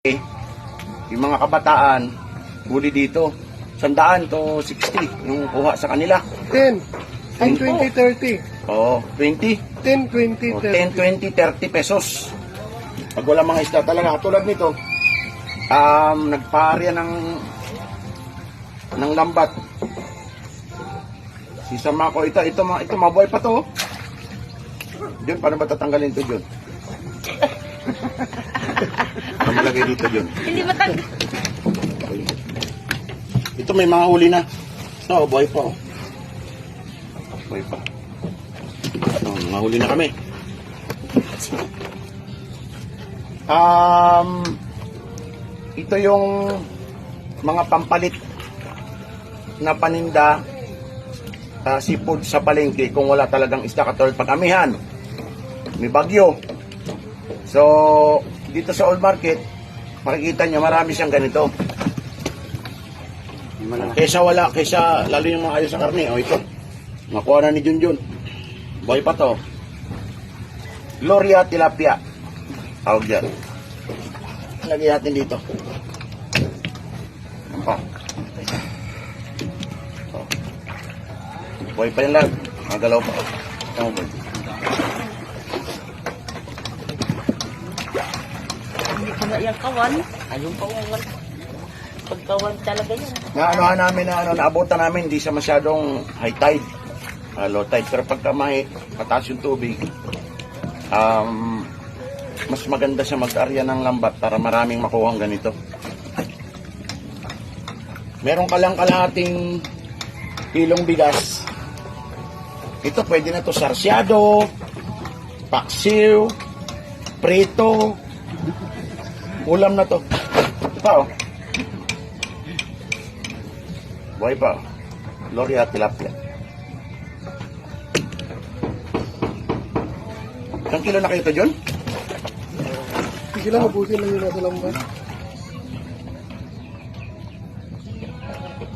Yung mga kabataan, huli dito. 100 to 60 yung kuha sa kanila. 10. 10, 20, 30. Oo, 20. 10, 20, O, 30. 10, 20, 30 pesos. Pag wala mga isda talaga, tulad nito, nagpaarya ng lambat. Sisama ko, ito mabuhay pa to. Diyon, paano ba tatanggalin to Diyon? Ano malagay dito Diyon? Hindi matag. Ito may mga huli na. No, buhay pa oh. Buhay pa. Mga huli na kami. Ito yung mga pampalit na paninda seafood sa palengke kung wala talagang isda katulad pag-amihan. May bagyo. So, dito sa old market, makikita nyo marami siyang ganito. Kesa lalo yung mga ayos sa karne. O ito, nakuha na ni Junjun. Buhay pa to. Gloria tilapia. Tawag dyan. Lagyan natin dito. Yan pa. O. Buhay pa yung lag. Magalaw pa. Tama ba? Hindi ko na yung kawan. Ayun pa kawan. Pagkawan talaga yan. Naanohan namin naabutan namin, hindi siya masyadong high tide, low tide. Pero pagka may pataas yung tubig, mas maganda siya mag-arya ng lambat para maraming makuha ang ganito. Meron ka lang kalahating kilong bigas. Ito pwede na to sarsyado, paksiw, prito, ulam na to. Ito buhay pa. Gloria tilapia. Ilang kilo na kayo ito, John? Sige lang, mabuti lang yung nasa lambat.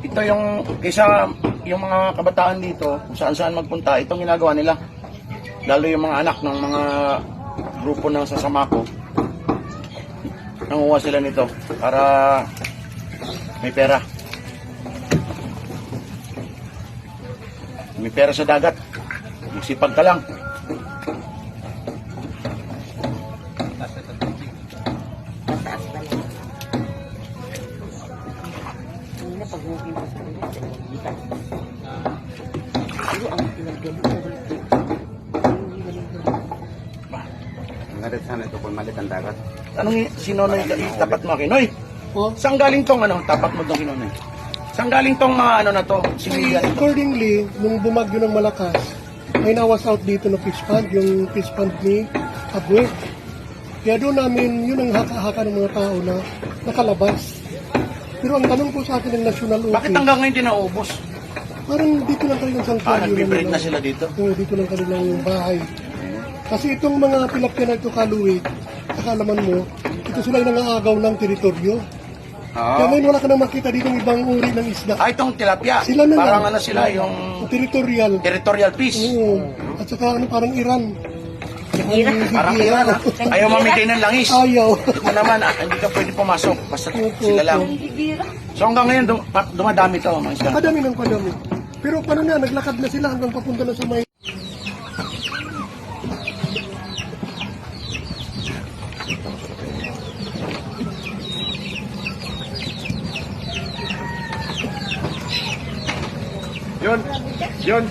Ito yung mga kabataan dito, kung saan magpunta, itong ginagawa nila. Lalo yung mga anak ng mga grupo ng sasama ko. Nanguha sila nito para may pera. May pera sa dagat. Magsipag ka lang. Mataas pa lang. Hindi na pag-uwi mo sa kanila. Pero ang pinagdalo ko dito. Ngarit sana ito kung malit ang dagat. Anong sinonoy tapat mo, Kinoy? Oh, Saan galing tong tapat mo itong Kinoy? Saan galing tong mga na to? Civilian? accordingly, nung bumagyo ng malakas, may nawas out dito na fish pond, yung fish pond ni Abwe. Kaya doon namin, yun ang haka-haka ng mga tao na nakalabas. Pero ang tanong po sa atin ng National Bakit Office, hanggang ngayon di naubos? parang dito lang kanilang sanctuary. Nagbe-breed na sila dito? Oo, dito lang kanilang bahay. Kasi itong mga tilapia na ito kaluwig, akalaman mo, ito sila yung nangaagaw ng teritoryo. Kaya ngayon wala ka nang makita dito ng ibang uri ng isda. Itong tilapia. Sila na Parang lang. sila yung Territorial. territorial fish. Oo. At saka parang Iran. Parang Iran ha. Ayaw mamigay ng langis. Ayaw. Ito naman hindi ka pwede pumasok. Basta Opo, sila lang. opo. Bibira. So hanggang ngayon dumadami to mga isda. Padami ng padami. Pero paano na, naglakad na sila hanggang papunta na sa may... Yun.